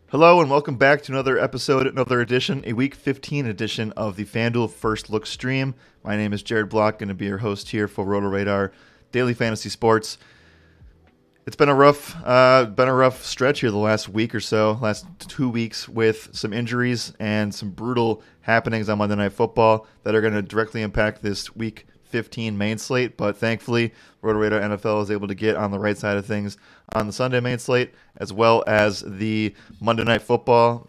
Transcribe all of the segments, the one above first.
Hello and welcome back to another episode, another edition, a Week 15 edition of the FanDuel First Look stream. My name is Jared Block, going to be your host here for RotoRadar Daily Fantasy Sports. It's been a rough stretch here the last week or so, last 2 weeks, with some injuries and some brutal happenings on Monday Night Football that are going to directly impact this Week 15 main slate. But thankfully, RotoRadar NFL is able to get on the right side of things on the Sunday main slate, as well as the Monday Night Football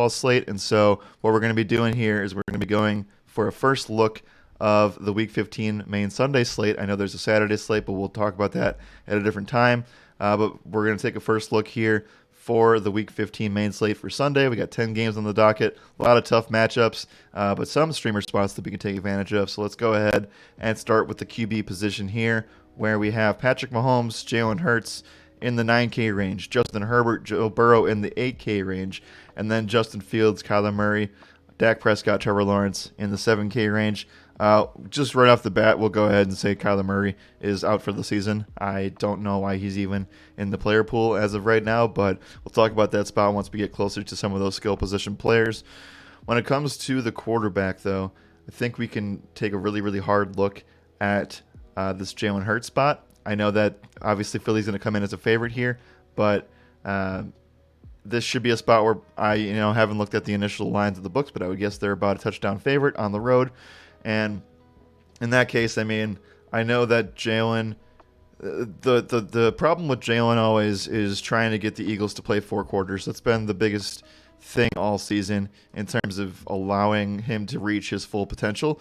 slate. And so what we're going to be doing here is we're going to be going for a first look of the Week 15 main Sunday slate. I know there's a Saturday slate, but we'll talk about that at a different time. But we're going to take a first look here for the Week 15 main slate for Sunday. We got 10 games on the docket, a lot of tough matchups, but some streamer spots that we can take advantage of. So let's go ahead and start with the QB position here, where we have Patrick Mahomes, Jalen Hurts in the 9K range, Justin Herbert, Joe Burrow in the 8K range, and then Justin Fields, Kyler Murray, Dak Prescott, Trevor Lawrence in the 7K range. Just right off the bat, we'll go ahead and say Kyler Murray is out for the season. I don't know why he's even in the player pool as of right now, but we'll talk about that spot once we get closer to some of those skill position players. When it comes to the quarterback, though, I think we can take a really, really hard look at this Jalen Hurts spot. I know that obviously Philly's going to come in as a favorite here, but this should be a spot where I haven't looked at the initial lines of the books, but I would guess they're about a touchdown favorite on the road. And in that case, I mean, I know that Jalen, the problem with Jalen always is trying to get the Eagles to play 4 quarters. That's been the biggest thing all season in terms of allowing him to reach his full potential.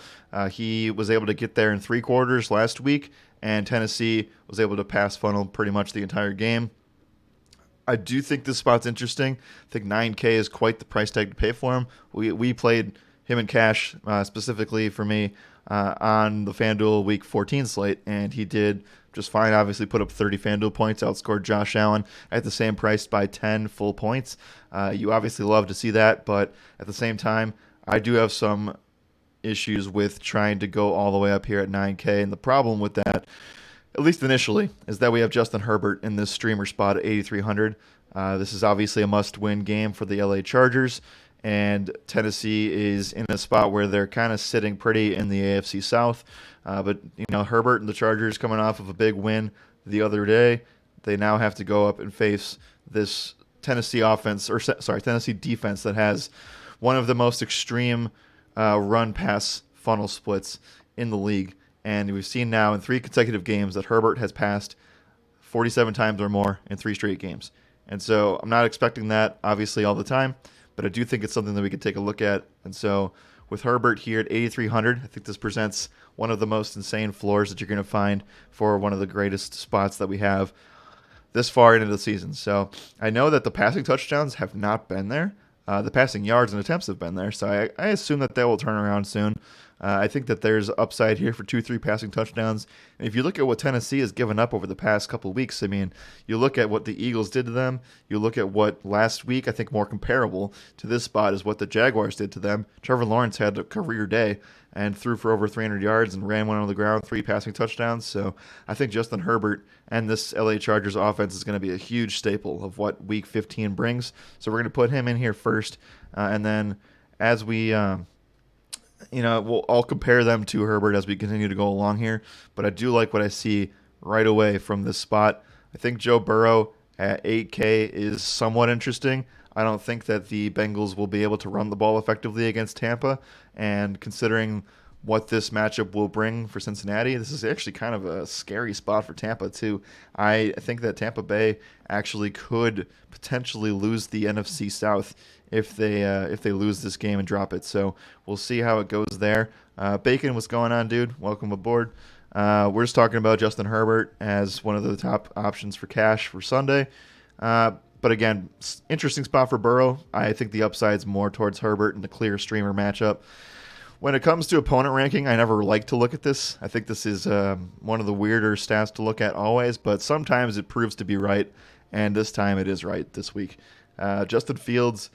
He was able to get there in 3 quarters last week, and Tennessee was able to pass funnel pretty much the entire game. I do think this spot's interesting. I think 9K is quite the price tag to pay for him. We played him in cash, specifically for me, on the FanDuel Week 14 slate, and he did just fine. Obviously put up 30 FanDuel points, outscored Josh Allen at the same price by 10 full points. You obviously love to see that, but at the same time, I do have some issues with trying to go all the way up here at 9K, and the problem with that, at least initially, is that we have Justin Herbert in this streamer spot at 8,300. This is obviously a must-win game for the LA Chargers, and Tennessee is in a spot where they're kind of sitting pretty in the AFC South. But Herbert and the Chargers coming off of a big win the other day, they now have to go up and face this Tennessee defense that has one of the most extreme run-pass funnel splits in the league. And we've seen now in 3 consecutive games that Herbert has passed 47 times or more in 3 straight games. And so I'm not expecting that, obviously, all the time, but I do think it's something that we could take a look at. And so with Herbert here at 8,300, I think this presents one of the most insane floors that you're going to find for one of the greatest spots that we have this far into the season. So I know that the passing touchdowns have not been there. The passing yards and attempts have been there, so I assume that they will turn around soon. I think that there's upside here for 2-3 passing touchdowns. And if you look at what Tennessee has given up over the past couple of weeks, I mean, you look at what the Eagles did to them. You look at what last week, I think more comparable to this spot is what the Jaguars did to them. Trevor Lawrence had a career day and threw for over 300 yards and ran one on the ground, 3 passing touchdowns. So I think Justin Herbert and this LA Chargers offense is going to be a huge staple of what Week 15 brings. So we're going to put him in here first. And then as we... I'll compare them to Herbert as we continue to go along here, but I do like what I see right away from this spot. I think Joe Burrow at 8K is somewhat interesting. I don't think that the Bengals will be able to run the ball effectively against Tampa, and considering what this matchup will bring for Cincinnati, this is actually kind of a scary spot for Tampa too. I think that Tampa Bay actually could potentially lose the NFC South if they lose this game and drop it. So we'll see how it goes there. Bacon, what's going on, dude? Welcome aboard. We're just talking about Justin Herbert as one of the top options for cash for Sunday. But again, interesting spot for Burrow. I think the upside's more towards Herbert in the clear streamer matchup. When it comes to opponent ranking, I never like to look at this. I think this is one of the weirder stats to look at always, but sometimes it proves to be right, and this time it is right this week. Justin Fields,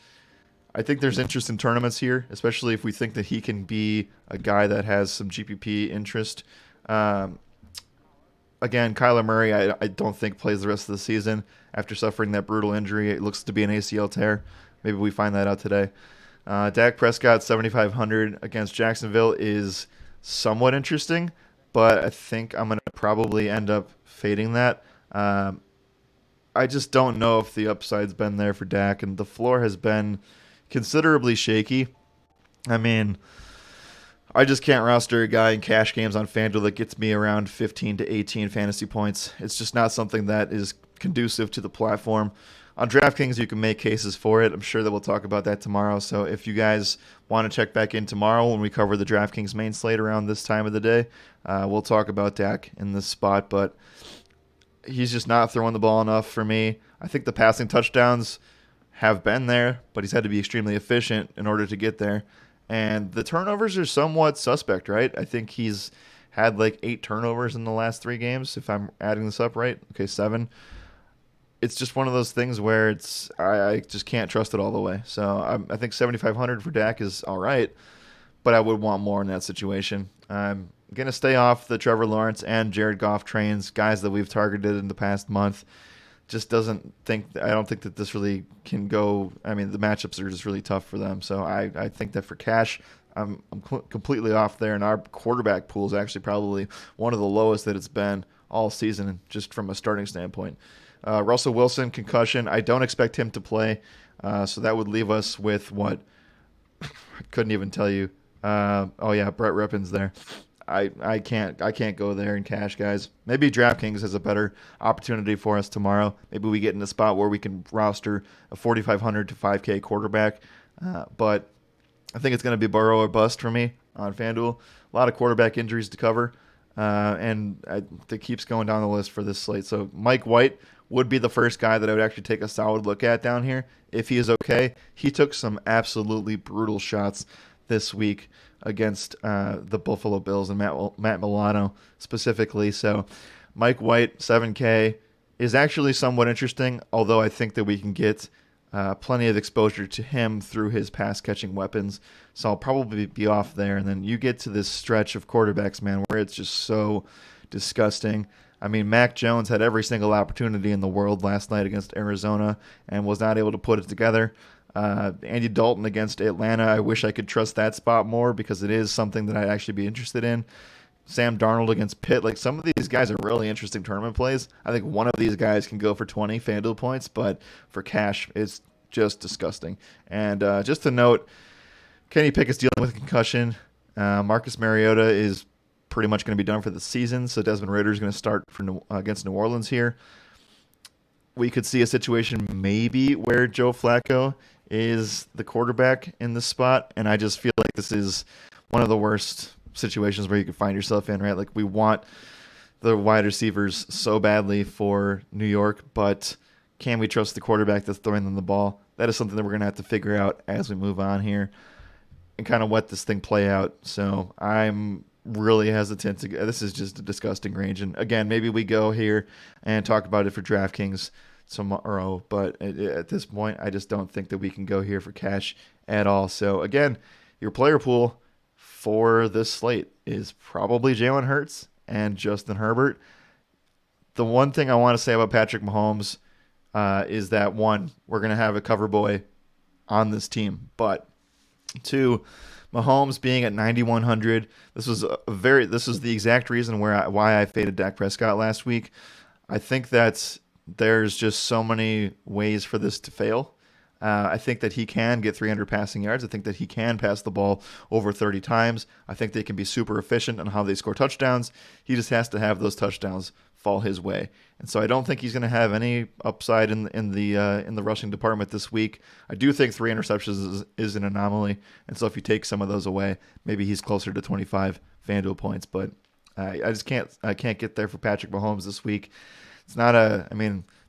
I think there's interest in tournaments here, especially if we think that he can be a guy that has some GPP interest. again, Kyler Murray, I don't think plays the rest of the season after suffering that brutal injury. It looks to be an ACL tear. Maybe we find that out today. Dak Prescott, 7,500 against Jacksonville is somewhat interesting, but I think I'm going to probably end up fading that. I just don't know if the upside's been there for Dak, and the floor has been considerably shaky. I mean, I just can't roster a guy in cash games on FanDuel that gets me around 15 to 18 fantasy points. It's just not something that is conducive to the platform. On DraftKings, you can make cases for it. I'm sure that we'll talk about that tomorrow. So if you guys want to check back in tomorrow when we cover the DraftKings main slate around this time of the day, we'll talk about Dak in this spot. But he's just not throwing the ball enough for me. I think the passing touchdowns have been there, but he's had to be extremely efficient in order to get there. And the turnovers are somewhat suspect, right? I think he's had like 8 turnovers in the last 3 games, if I'm adding this up right. Okay, 7. It's just one of those things where I just can't trust it all the way. So I think 7,500 for Dak is all right, but I would want more in that situation. I'm going to stay off the Trevor Lawrence and Jared Goff trains, guys that we've targeted in the past month. I don't think that this really can go. I mean, the matchups are just really tough for them. So I think that for cash, I'm completely off there, and our quarterback pool is actually probably one of the lowest that it's been all season, just from a starting standpoint. Russell Wilson, concussion. I don't expect him to play, so that would leave us with what? I couldn't even tell you. Brett Rippon's there. I can't go there in cash, guys. Maybe DraftKings has a better opportunity for us tomorrow. Maybe we get in a spot where we can roster a 4,500 to 5K quarterback. But I think it's going to be Burrow or bust for me on FanDuel. A lot of quarterback injuries to cover, and it keeps going down the list for this slate. So Mike White would be the first guy that I would actually take a solid look at down here if he is okay. He took some absolutely brutal shots this week against the Buffalo Bills and Matt Milano specifically. So Mike White, 7K, is actually somewhat interesting, although I think that we can get plenty of exposure to him through his pass-catching weapons. So I'll probably be off there. And then you get to this stretch of quarterbacks, man, where it's just so disgusting. I mean, Mac Jones had every single opportunity in the world last night against Arizona and was not able to put it together. Andy Dalton against Atlanta, I wish I could trust that spot more because it is something that I'd actually be interested in. Sam Darnold against Pitt, like some of these guys are really interesting tournament plays. I think one of these guys can go for 20 FanDuel points, but for cash, it's just disgusting. And just to note, Kenny Pickett's dealing with a concussion. Marcus Mariota is pretty much going to be done for the season, so Desmond Ridder is going to start against New Orleans here. We could see a situation maybe where Joe Flacco is the quarterback in this spot, and I just feel like this is one of the worst situations where you could find yourself in, right? Like, we want the wide receivers so badly for New York, but can we trust the quarterback that's throwing them the ball? That is something that we're going to have to figure out as we move on here and kind of let this thing play out. So I'm really hesitant to go. This is just a disgusting range. And again, maybe we go here and talk about it for DraftKings tomorrow, but at this point, I just don't think that we can go here for cash at all. So again, your player pool for this slate is probably Jalen Hurts and Justin Herbert. The one thing I want to say about Patrick Mahomes is that, one, we're going to have a cover boy on this team, but two, Mahomes being at 9,100, this was the exact reason why I faded Dak Prescott last week. I think that there's just so many ways for this to fail. I think that he can get 300 passing yards. I think that he can pass the ball over 30 times. I think they can be super efficient on how they score touchdowns. He just has to have those touchdowns fall his way. And so I don't think he's going to have any upside in the rushing department this week. I do think 3 interceptions is an anomaly. And so if you take some of those away, maybe he's closer to 25 FanDuel points. But I can't get there for Patrick Mahomes this week. It's not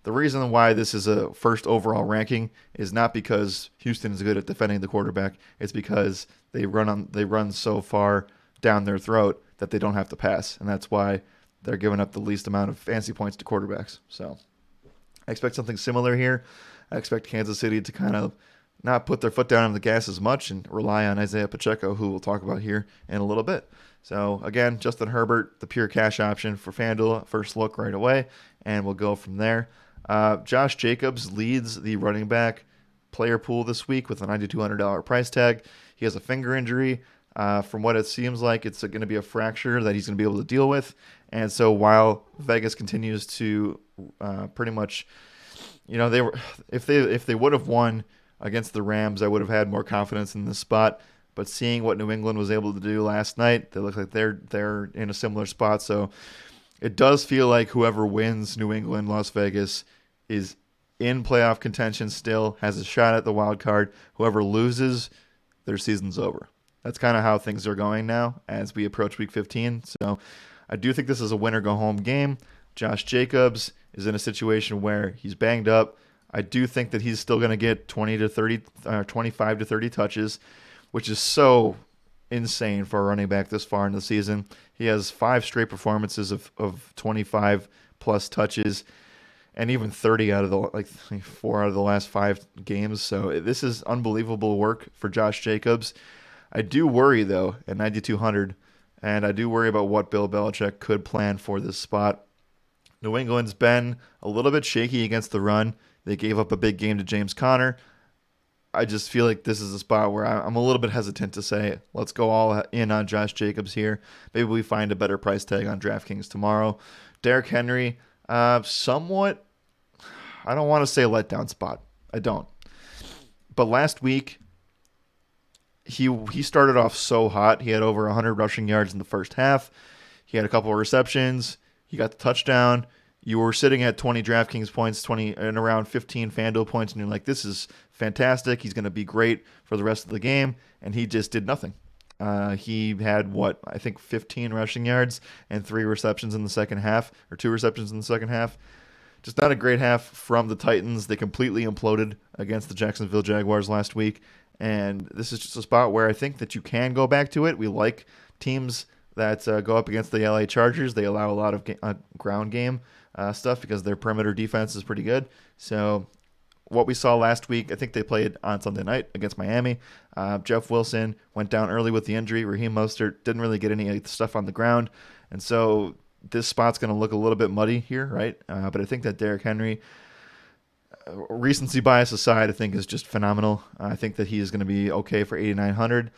the reason why this is a first overall ranking is not because Houston is good at defending the quarterback. It's because they run so far down their throat that they don't have to pass, and that's why they're giving up the least amount of fantasy points to quarterbacks. So I expect something similar here. I expect Kansas City to kind of not put their foot down on the gas as much and rely on Isaiah Pacheco, who we'll talk about here in a little bit. So again, Justin Herbert, the pure cash option for FanDuel, first look right away, and we'll go from there. Josh Jacobs leads the running back player pool this week with a $9,200 price tag. He has a finger injury. From what it seems like, it's going to be a fracture that he's going to be able to deal with. And so while Vegas continues to pretty much, if they would have won against the Rams, I would have had more confidence in this spot. But seeing what New England was able to do last night, they look like they're in a similar spot. So it does feel like whoever wins New England, Las Vegas, is in playoff contention still, has a shot at the wild card. Whoever loses, their season's over. That's kind of how things are going now as we approach Week 15. So I do think this is a winner-go-home game. Josh Jacobs is in a situation where he's banged up. I do think that he's still going to get 25 to 30 touches, which is so insane for a running back this far in the season. He has 5 straight performances of 25-plus touches, and even 30 out of the 4 out of the last 5 games. So this is unbelievable work for Josh Jacobs. I do worry, though, at 9,200, and I do worry about what Bill Belichick could plan for this spot. New England's been a little bit shaky against the run. They gave up a big game to James Conner. I just feel like this is a spot where I'm a little bit hesitant to say, let's go all in on Josh Jacobs here. Maybe we find a better price tag on DraftKings tomorrow. Derrick Henry, somewhat, I don't want to say letdown spot. I don't. But last week, he started off so hot. He had over 100 rushing yards in the first half. He had a couple of receptions. He got the touchdown. You were sitting at 20 DraftKings points, 20 and around 15 FanDuel points, and you're like, this is fantastic. He's going to be great for the rest of the game, and he just did nothing. He had, 15 rushing yards and 3 receptions in the second half, or 2 receptions in the second half. Just not a great half from the Titans. They completely imploded against the Jacksonville Jaguars last week, and this is just a spot where I think that you can go back to it. We like teams that go up against the LA Chargers. They allow a lot of ground game stuff because their perimeter defense is pretty good. So what we saw last week, I think they played on Sunday night against Miami. Jeff Wilson went down early with the injury. Raheem Mostert didn't really get any stuff on the ground. And so this spot's going to look a little bit muddy here, right? But I think that Derrick Henry, recency bias aside, I think is just phenomenal. I think that he is going to be okay for 8,900.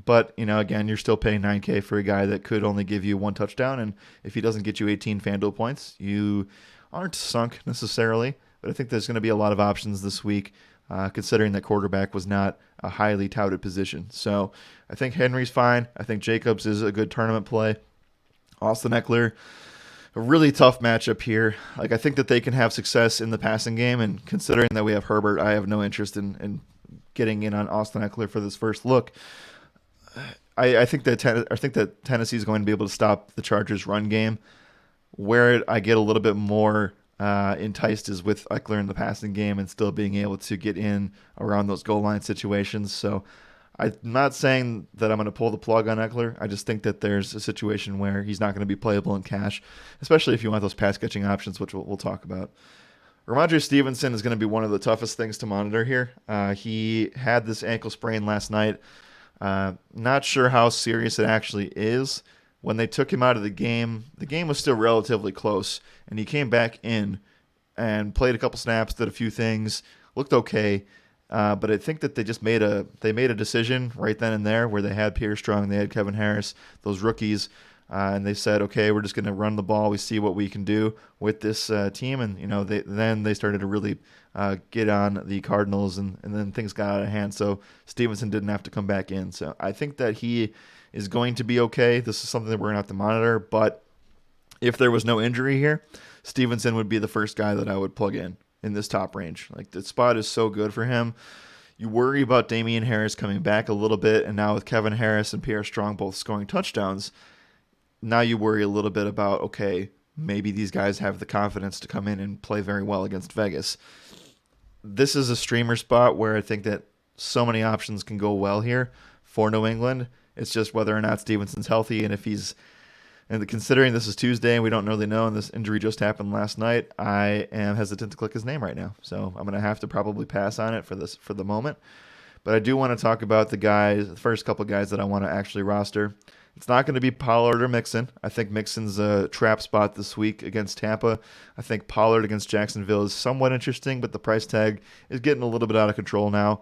But, again, you're still paying $9K for a guy that could only give you 1 touchdown. And if he doesn't get you 18 FanDuel points, you aren't sunk necessarily. But I think there's going to be a lot of options this week, considering that quarterback was not a highly touted position. So I think Henry's fine. I think Jacobs is a good tournament play. Austin Eckler, a really tough matchup here. I think that they can have success in the passing game. And considering that we have Herbert, I have no interest in getting in on Austin Eckler for this first look. I think that Tennessee is going to be able to stop the Chargers' run game. Where I get a little bit more enticed is with Eckler in the passing game and still being able to get in around those goal line situations. So I'm not saying that I'm going to pull the plug on Eckler. I just think that there's a situation where he's not going to be playable in cash, especially if you want those pass catching options, which we'll talk about. Ramondre Stevenson is going to be one of the toughest things to monitor here. He had this ankle sprain last night. Not sure how serious it actually is. When they took him out of the game was still relatively close, and he came back in and played a couple snaps, did a few things, looked okay. But I think that they made a decision right then and there where they had Pierre Strong, they had Kevin Harris, those rookies, and they said, okay, we're just going to run the ball. We see what we can do with this team, and they started to really get on the Cardinals, and then things got out of hand. So Stevenson didn't have to come back in. So I think that he is going to be okay. This is something that we're going to have to monitor. But if there was no injury here, Stevenson would be the first guy that I would plug in this top range. The spot is so good for him. You worry about Damian Harris coming back a little bit, and now with Kevin Harris and Pierre Strong both scoring touchdowns, now you worry a little bit about, okay, maybe these guys have the confidence to come in and play very well against Vegas. This is a streamer spot where I think that so many options can go well here for New England. It's just whether or not Stevenson's healthy, and if he's And considering this is Tuesday and we don't really know, and this injury just happened last night, I am hesitant to click his name right now. So I'm going to have to probably pass on it for the moment. But I do want to talk about the first couple guys that I want to actually roster. It's not going to be Pollard or Mixon. I think Mixon's a trap spot this week against Tampa. I think Pollard against Jacksonville is somewhat interesting, but the price tag is getting a little bit out of control now.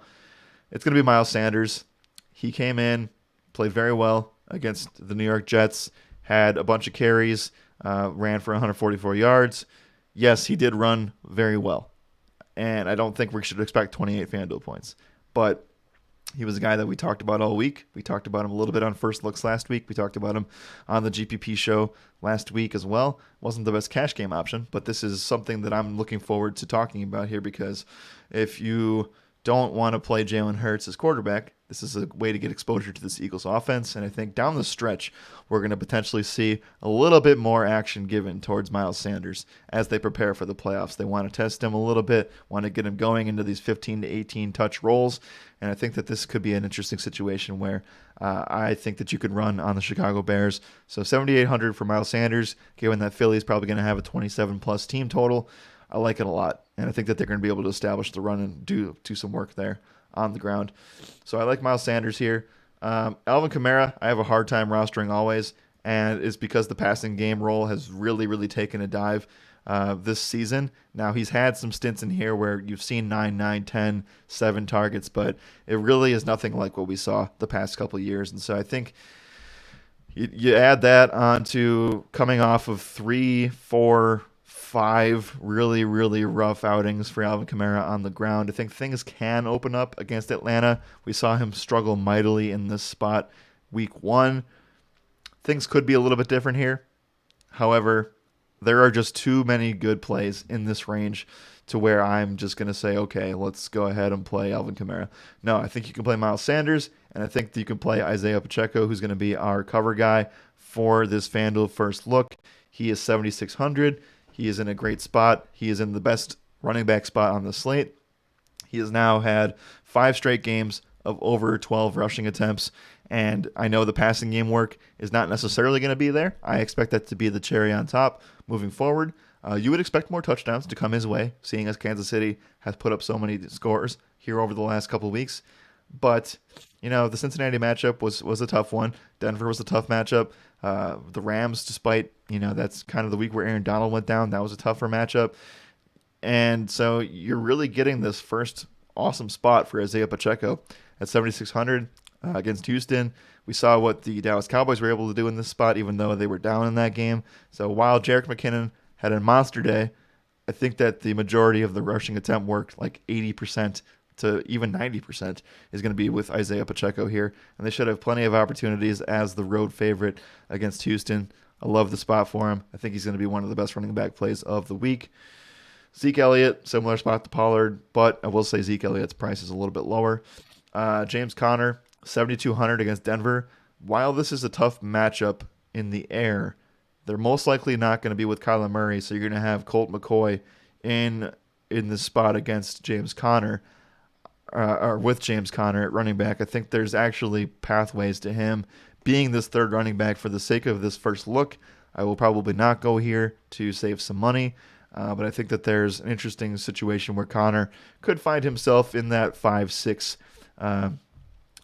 It's going to be Miles Sanders. He came in, played very well against the New York Jets, had a bunch of carries, ran for 144 yards. Yes, he did run very well. And I don't think we should expect 28 FanDuel points. But he was a guy that we talked about all week. We talked about him a little bit on First Looks last week. We talked about him on the GPP show last week as well. Wasn't the best cash game option, but this is something that I'm looking forward to talking about here, because if you don't want to play Jalen Hurts as quarterback, this is a way to get exposure to this Eagles offense. And I think down the stretch, we're going to potentially see a little bit more action given towards Miles Sanders as they prepare for the playoffs. They want to test him a little bit, want to get him going into these 15 to 18 touch roles. And I think that this could be an interesting situation where I think that you could run on the Chicago Bears. So 7,800 for Miles Sanders, given that Philly's probably going to have a 27-plus team total. I like it a lot, and I think that they're going to be able to establish the run and do some work there on the ground. So I like Miles Sanders here. Alvin Kamara, I have a hard time rostering always, and it's because the passing game role has really, really taken a dive this season. Now, he's had some stints in here where you've seen 9, 10, 7 targets, but it really is nothing like what we saw the past couple of years. And so I think you add that onto coming off of 3, 4, 5 really, really rough outings for Alvin Kamara on the ground. I think things can open up against Atlanta. We saw him struggle mightily in this spot week 1. Things could be a little bit different here. However, there are just too many good plays in this range to where I'm just going to say, okay, let's go ahead and play Alvin Kamara. No, I think you can play Miles Sanders, and I think that you can play Isaiah Pacheco, who's going to be our cover guy for this FanDuel First Look. He is 7,600. He is in a great spot. He is in the best running back spot on the slate. He has now had 5 straight games of over 12 rushing attempts, and I know the passing game work is not necessarily going to be there. I expect that to be the cherry on top moving forward. You would expect more touchdowns to come his way, seeing as Kansas City has put up so many scores here over the last couple of weeks. But, the Cincinnati matchup was a tough one. Denver was a tough matchup. The Rams, despite, that's kind of the week where Aaron Donald went down, that was a tougher matchup. And so you're really getting this first awesome spot for Isaiah Pacheco at 7,600 against Houston. We saw what the Dallas Cowboys were able to do in this spot, even though they were down in that game. So while Jerick McKinnon had a monster day, I think that the majority of the rushing attempt work, like 80% to even 90%, is going to be with Isaiah Pacheco here. And they should have plenty of opportunities as the road favorite against Houston. I love the spot for him. I think he's going to be one of the best running back plays of the week. Zeke Elliott, similar spot to Pollard, but I will say Zeke Elliott's price is a little bit lower. James Conner, 7,200 against Denver. While this is a tough matchup in the air, they're most likely not going to be with Kyler Murray, so you're going to have Colt McCoy in this spot against James Conner, or with James Conner at running back. I think there's actually pathways to him being this third running back. For the sake of this first look, I will probably not go here to save some money. But I think that there's an interesting situation where Connor could find himself in that 5-6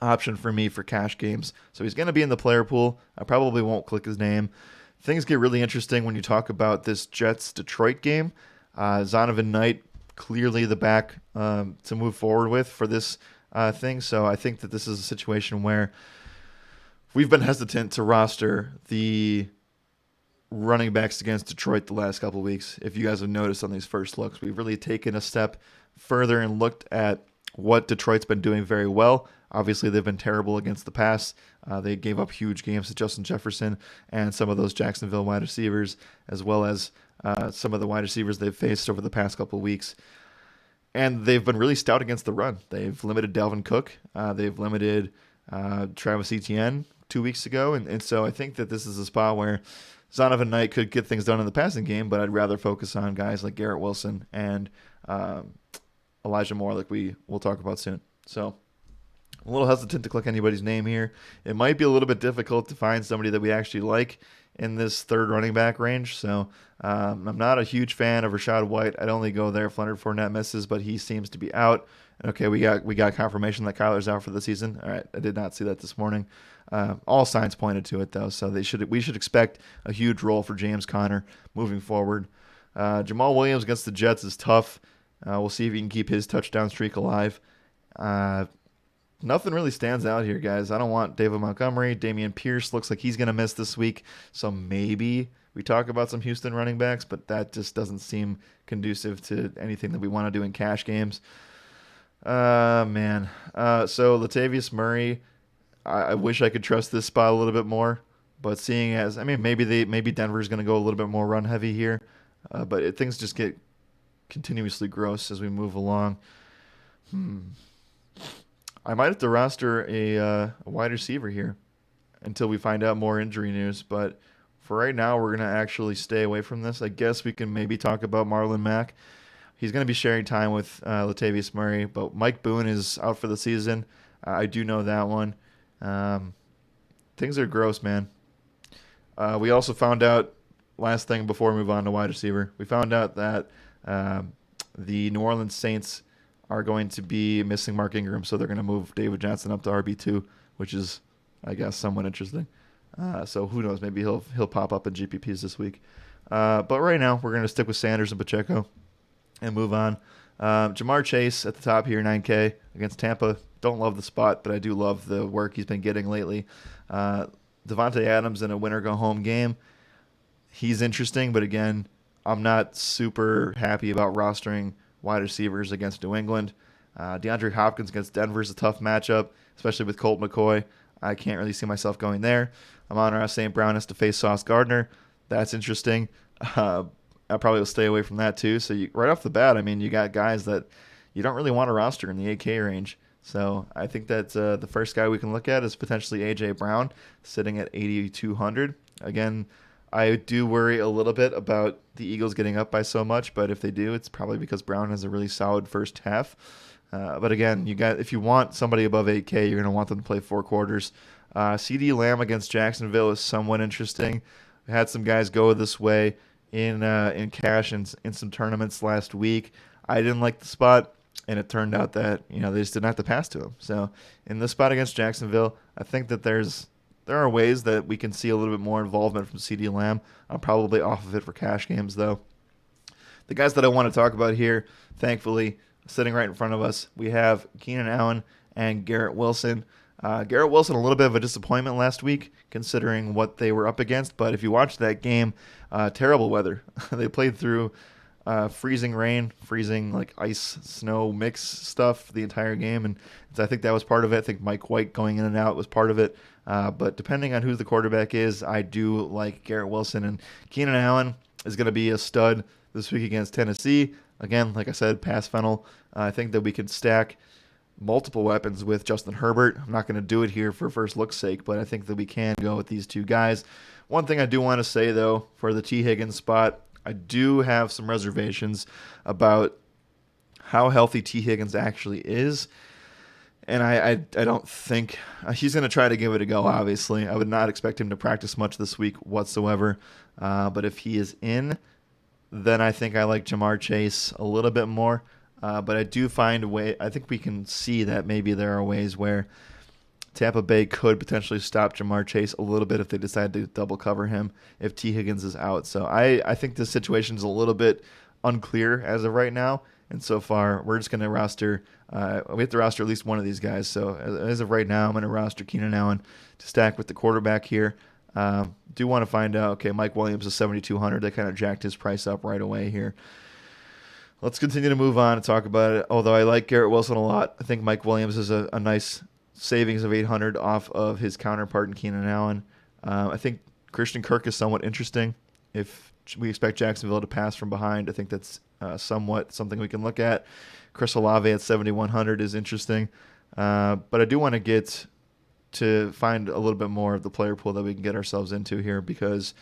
option for me for cash games. So he's going to be in the player pool. I probably won't click his name. Things get really interesting when you talk about this Jets-Detroit game. Zonovan Knight, clearly the back to move forward with for this thing. So I think that this is a situation where we've been hesitant to roster the running backs against Detroit the last couple of weeks. If you guys have noticed on these first looks, we've really taken a step further and looked at what Detroit's been doing very well. Obviously, they've been terrible against the pass. They gave up huge games to Justin Jefferson and some of those Jacksonville wide receivers, as well as some of the wide receivers they've faced over the past couple of weeks. And they've been really stout against the run. They've limited Dalvin Cook. They've limited Travis Etienne 2 weeks ago. And so I think that this is a spot where Zonovan Knight could get things done in the passing game, but I'd rather focus on guys like Garrett Wilson and Elijah Moore, like we'll talk about soon. So I'm a little hesitant to click anybody's name here. It might be a little bit difficult to find somebody that we actually like in this third running back range. So I'm not a huge fan of Rachaad White. I'd only go there if Leonard Fournette misses, but he seems to be out. Okay, we got confirmation that Kyler's out for the season. All right, I did not see that this morning. All signs pointed to it though, so we should expect a huge role for James Conner moving forward. Jamal Williams against the Jets is tough. We'll see if he can keep his touchdown streak alive. Nothing really stands out here, guys. I don't want David Montgomery. Dameon Pierce looks like he's going to miss this week, so maybe we talk about some Houston running backs, but that just doesn't seem conducive to anything that we want to do in cash games. Man. So Latavius Murray, I wish I could trust this spot a little bit more, but seeing as, I mean, maybe Denver's going to go a little bit more run heavy here, but things just get continuously gross as we move along. I might have to roster a wide receiver here until we find out more injury news, but for right now, we're going to actually stay away from this. I guess we can maybe talk about Marlon Mack. He's going to be sharing time with Latavius Murray, but Mike Boone is out for the season. I do know that one. Things are gross, man. We also found out, last thing before we move on to wide receiver, we found out that the New Orleans Saints are going to be missing Mark Ingram, so they're going to move David Johnson up to RB2, which is, I guess, somewhat interesting. So who knows? Maybe he'll pop up in GPPs this week. But right now, we're going to stick with Sanders and Pacheco and move on. Jamar Chase at the top here, 9K against Tampa. Don't love the spot, but I do love the work he's been getting lately. Devontae Adams in a winner-go-home game. He's interesting, but again, I'm not super happy about rostering wide receivers against New England. DeAndre Hopkins against Denver is a tough matchup, especially with Colt McCoy. I can't really see myself going there. Amon-Ra St. Brown has to face Sauce Gardner. That's interesting. I probably will stay away from that too. So right off the bat, I mean, you got guys that you don't really want to roster in the 8K range. So I think that the first guy we can look at is potentially A.J. Brown, sitting at 8,200. Again, I do worry a little bit about the Eagles getting up by so much, but if they do, it's probably because Brown has a really solid first half. But again, if you want somebody above 8K, you're going to want them to play 4 quarters. CeeDee Lamb against Jacksonville is somewhat interesting. We had some guys go this way in cash and in some tournaments last week. I didn't like the spot, and it turned out that they just didn't have to pass to him. So in this spot against Jacksonville, I think that there are ways that we can see a little bit more involvement from CeeDee Lamb. I'm probably off of it for cash games, though. The guys that I want to talk about here, thankfully, sitting right in front of us, we have Keenan Allen and Garrett Wilson. Garrett Wilson, a little bit of a disappointment last week, considering what they were up against. But if you watched that game, terrible weather. They played through freezing rain, freezing like ice, snow mix stuff the entire game. And I think that was part of it. I think Mike White going in and out was part of it. But depending on who the quarterback is, I do like Garrett Wilson. And Keenan Allen is going to be a stud this week against Tennessee. Again, like I said, pass funnel. I think that we can stack multiple weapons with Justin Herbert. I'm not going to do it here for first look's sake, but I think that we can go with these two guys. One thing I do want to say, though, for the T. Higgins spot, I do have some reservations about how healthy T. Higgins actually is. And I don't think he's going to try to give it a go, obviously. I would not expect him to practice much this week whatsoever. But if he is in, then I think I like Jamar Chase a little bit more. But I do find a way. I think we can see that maybe there are ways where Tampa Bay could potentially stop Jamar Chase a little bit if they decide to double cover him if T. Higgins is out. So I think this situation is a little bit unclear as of right now. And so far, we're just going to roster. We have to roster at least one of these guys. So as of right now, I'm going to roster Keenan Allen to stack with the quarterback here. Do want to find out. Okay, Mike Williams is 7,200. They kind of jacked his price up right away here. Let's continue to move on and talk about it. Although I like Garrett Wilson a lot, I think Mike Williams is a nice savings of 800 off of his counterpart in Keenan Allen. I think Christian Kirk is somewhat interesting. If we expect Jacksonville to pass from behind, I think that's somewhat something we can look at. Chris Olave at 7,100 is interesting. But I do want to get to find a little bit more of the player pool that we can get ourselves into here, because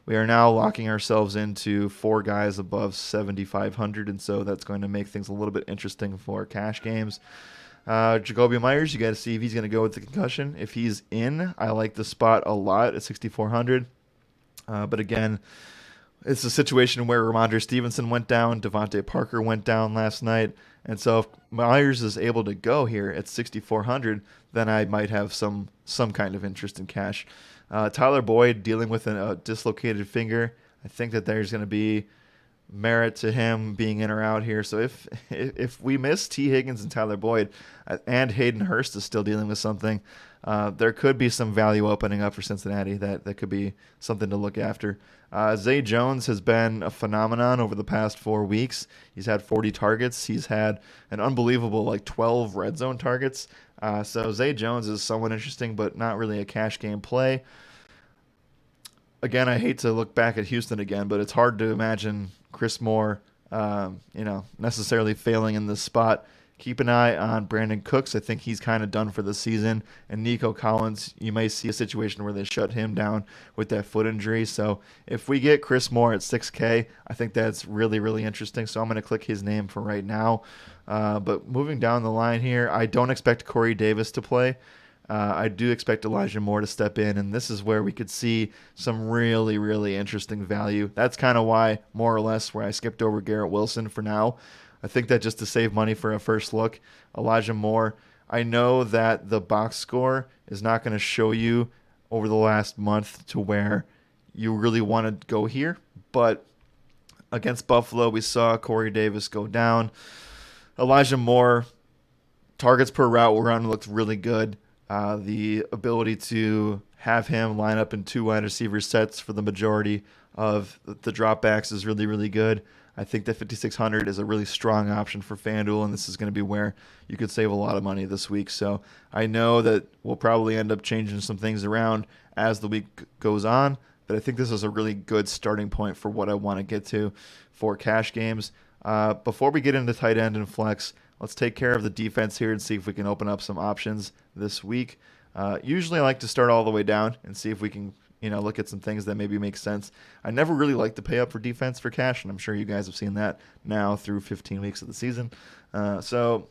we are now locking ourselves into 4 guys above 7,500, and so that's going to make things a little bit interesting for cash games. Jacoby Myers, you got to see if he's going to go with the concussion. If he's in, I like the spot a lot at 6,400. But again, it's a situation where Ramondre Stevenson went down, Devontae Parker went down last night, and so if Myers is able to go here at 6,400, then I might have some kind of interest in cash. Tyler Boyd dealing with a dislocated finger. I think that there's going to be merit to him being in or out here. So if we miss T. Higgins and Tyler Boyd, and Hayden Hurst is still dealing with something, there could be some value opening up for Cincinnati. That could be something to look after. Zay Jones has been a phenomenon over the past 4 weeks. He's had 40 targets. He's had an unbelievable 12 red zone targets. So Zay Jones is somewhat interesting, but not really a cash game play. Again, I hate to look back at Houston again, but it's hard to imagine Chris Moore, necessarily failing in this spot. Keep an eye on Brandon Cooks. I think he's kind of done for the season. And Nico Collins, you may see a situation where they shut him down with that foot injury. So if we get Chris Moore at 6K, I think that's really, really interesting. So I'm going to click his name for right now. But moving down the line here, I don't expect Corey Davis to play. I do expect Elijah Moore to step in, and this is where we could see some really, really interesting value. That's kind of why, more or less, where I skipped over Garrett Wilson for now. I think that just to save money for a first look, Elijah Moore, I know that the box score is not going to show you over the last month to where you really want to go here, but against Buffalo, we saw Corey Davis go down. Elijah Moore, targets per route run looked really good. The ability to have him line up in 2 wide receiver sets for the majority of the dropbacks is really, really good. I think that 5,600 is a really strong option for FanDuel, and this is going to be where you could save a lot of money this week. So I know that we'll probably end up changing some things around as the week goes on, but I think this is a really good starting point for what I want to get to for cash games. Before we get into tight end and flex, let's take care of the defense here and see if we can open up some options this week. Usually I like to start all the way down and see if we can look at some things that maybe make sense. I never really like to pay up for defense for cash, and I'm sure you guys have seen that now through 15 weeks of the season. So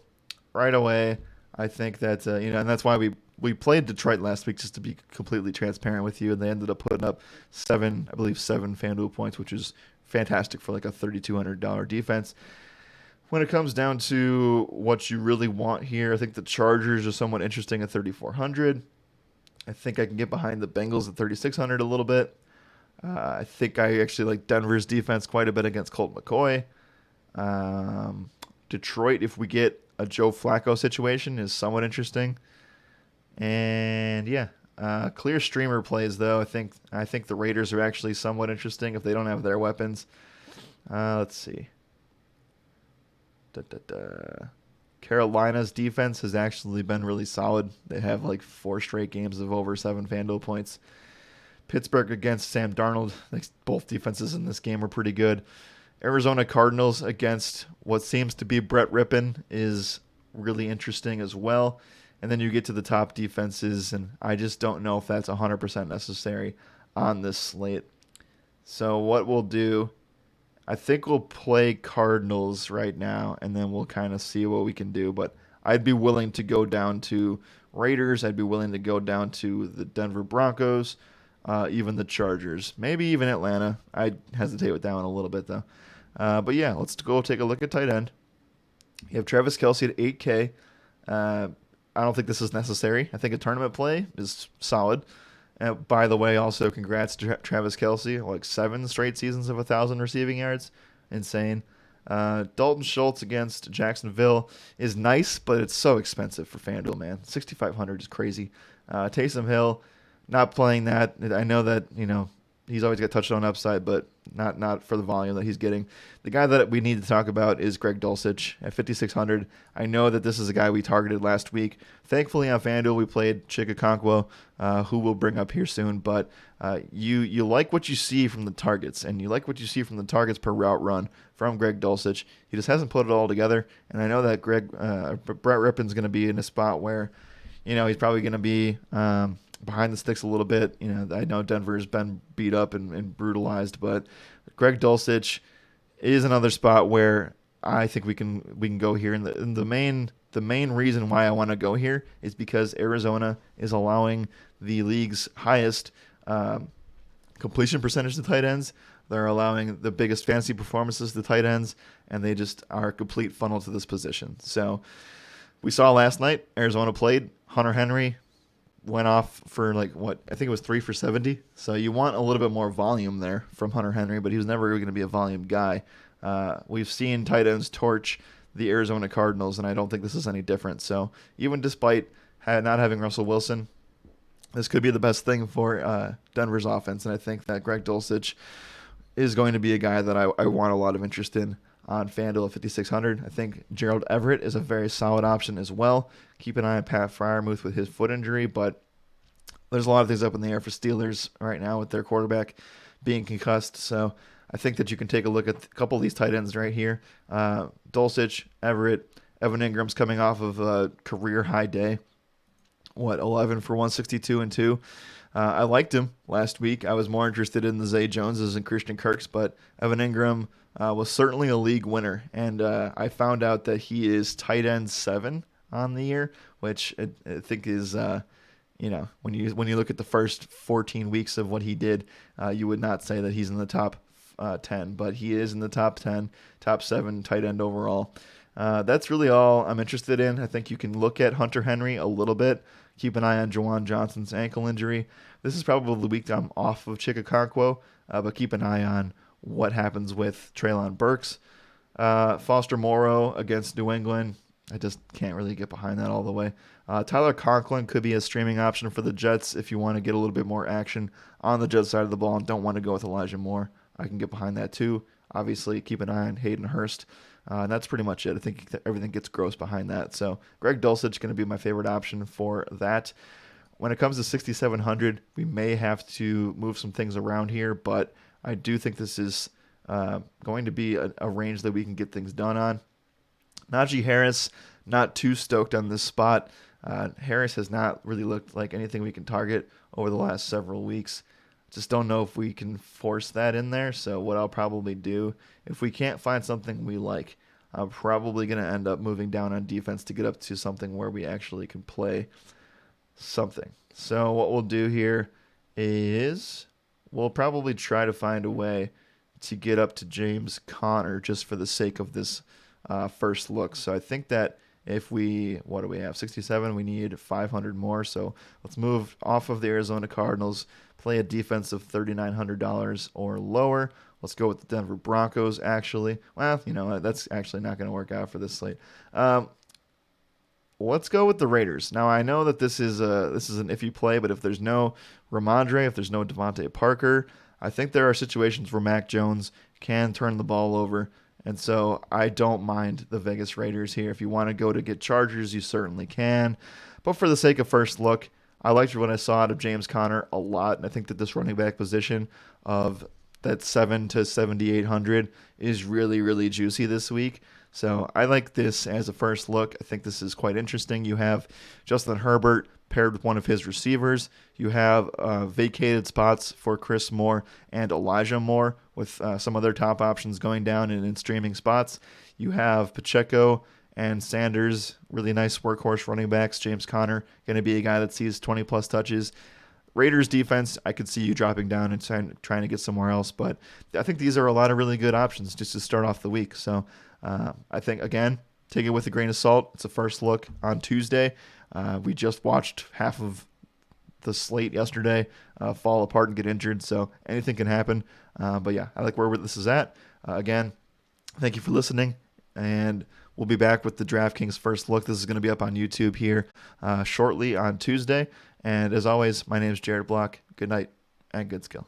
right away, I think that, and that's why we played Detroit last week, just to be completely transparent with you, and they ended up putting up 7 FanDuel points, which is fantastic for a $3,200 defense. When it comes down to what you really want here, I think the Chargers are somewhat interesting at 3,400. I think I can get behind the Bengals at 3,600 a little bit. I think I actually like Denver's defense quite a bit against Colt McCoy. Detroit, if we get a Joe Flacco situation, is somewhat interesting. And clear streamer plays though. I think the Raiders are actually somewhat interesting if they don't have their weapons. Let's see. Carolina's defense has actually been really solid. They have 4 straight games of over 7 FanDuel points. Pittsburgh against Sam Darnold. Both defenses in this game were pretty good. Arizona Cardinals against what seems to be Brett Rippon is really interesting as well. And then you get to the top defenses, and I just don't know if that's 100% necessary on this slate. So what we'll do, I think we'll play Cardinals right now, and then we'll kind of see what we can do. But I'd be willing to go down to Raiders. I'd be willing to go down to the Denver Broncos, even the Chargers, maybe even Atlanta. I'd hesitate with that one a little bit, though. But yeah, let's go take a look at tight end. You have Travis Kelce at 8K. I don't think this is necessary. I think a tournament play is solid. By the way, also congrats to Travis Kelce, 7 straight seasons of 1,000 receiving yards. Insane. Dalton Schultz against Jacksonville is nice, but it's so expensive for FanDuel, man. 6,500 is crazy. Taysom Hill, not playing that. I know that, he's always got touchdown upside, but not for the volume that he's getting. The guy that we need to talk about is Greg Dulcich at 5,600. I know that this is a guy we targeted last week. Thankfully on FanDuel we played Chikakonkwo, who we'll bring up here soon. But you like what you see from the targets, and you like what you see from the targets per route run from Greg Dulcich. He just hasn't put it all together, and I know that Brett Rippon's going to be in a spot where, he's probably going to be behind the sticks a little bit. I know Denver's been beat up and brutalized, but Greg Dulcich is another spot where I think we can go here. And the main reason why I want to go here is because Arizona is allowing the league's highest completion percentage to tight ends. They're allowing the biggest fantasy performances to tight ends, and they just are a complete funnel to this position. So we saw last night, Arizona played. Hunter Henry went off for I think it was 3 for 70. So you want a little bit more volume there from Hunter Henry, but he was never really going to be a volume guy. We've seen tight ends torch the Arizona Cardinals, and I don't think this is any different. So even despite not having Russell Wilson, this could be the best thing for Denver's offense, and I think that Greg Dulcich is going to be a guy that I want a lot of interest in on FanDuel at 5,600. I think Gerald Everett is a very solid option as well. Keep an eye on Pat Freiermuth with his foot injury, but there's a lot of things up in the air for Steelers right now with their quarterback being concussed. So I think that you can take a look at a couple of these tight ends right here. Dulcich, Everett, Evan Ingram's coming off of a career-high day. 11 for 162 and 2. I liked him last week. I was more interested in the Zay Joneses and Christian Kirks, but Evan Ingram was certainly a league winner, and I found out that he is tight end 7 on the year, which I think is, when you look at the first 14 weeks of what he did, you would not say that he's in the top 10, but he is in the top 10, top 7 tight end overall. That's really all I'm interested in. I think you can look at Hunter Henry a little bit. Keep an eye on Juwan Johnson's ankle injury. This is probably the week I'm off of Chickakankwo, but keep an eye on what happens with Treylon Burks. Foster Moreau against New England. I just can't really get behind that all the way. Tyler Conklin could be a streaming option for the Jets if you want to get a little bit more action on the Jets side of the ball and don't want to go with Elijah Moore. I can get behind that too. Obviously, keep an eye on Hayden Hurst. And that's pretty much it. I think everything gets gross behind that. So Greg Dulcich is going to be my favorite option for that. When it comes to 6,700, we may have to move some things around here, but I do think this is going to be a range that we can get things done on. Najee Harris, not too stoked on this spot. Harris has not really looked like anything we can target over the last several weeks. Just don't know if we can force that in there. So what I'll probably do, if we can't find something we like, I'm probably going to end up moving down on defense to get up to something where we actually can play something. So what we'll do here is we'll probably try to find a way to get up to James Conner just for the sake of this first look. So I think that if what do we have? 67, we need 500 more. So let's move off of the Arizona Cardinals, play a defense of $3,900 or lower. Let's go with the Denver Broncos, actually. Well, that's actually not going to work out for this slate. Let's go with the Raiders. Now, I know that this is an iffy play, but if there's no Ramondre, if there's no Devontae Parker, I think there are situations where Mac Jones can turn the ball over. And so I don't mind the Vegas Raiders here. If you want to go to get Chargers, you certainly can. But for the sake of first look, I liked what I saw out of James Conner a lot. And I think that this running back position of that 7 to 7,800 is really, really juicy this week. So I like this as a first look. I think this is quite interesting. You have Justin Herbert paired with one of his receivers. You have vacated spots for Chris Moore and Elijah Moore with some other top options going down and in streaming spots. You have Pacheco and Sanders, really nice workhorse running backs. James Conner, going to be a guy that sees 20-plus touches. Raiders defense, I could see you dropping down and trying to get somewhere else, but I think these are a lot of really good options just to start off the week. So I think, again, take it with a grain of salt. It's a first look on Tuesday. We just watched half of the slate yesterday fall apart and get injured, so anything can happen. But yeah, I like where this is at. Again, thank you for listening, and we'll be back with the DraftKings First Look. This is going to be up on YouTube here shortly on Tuesday. And as always, my name is Jared Block. Good night and good skill.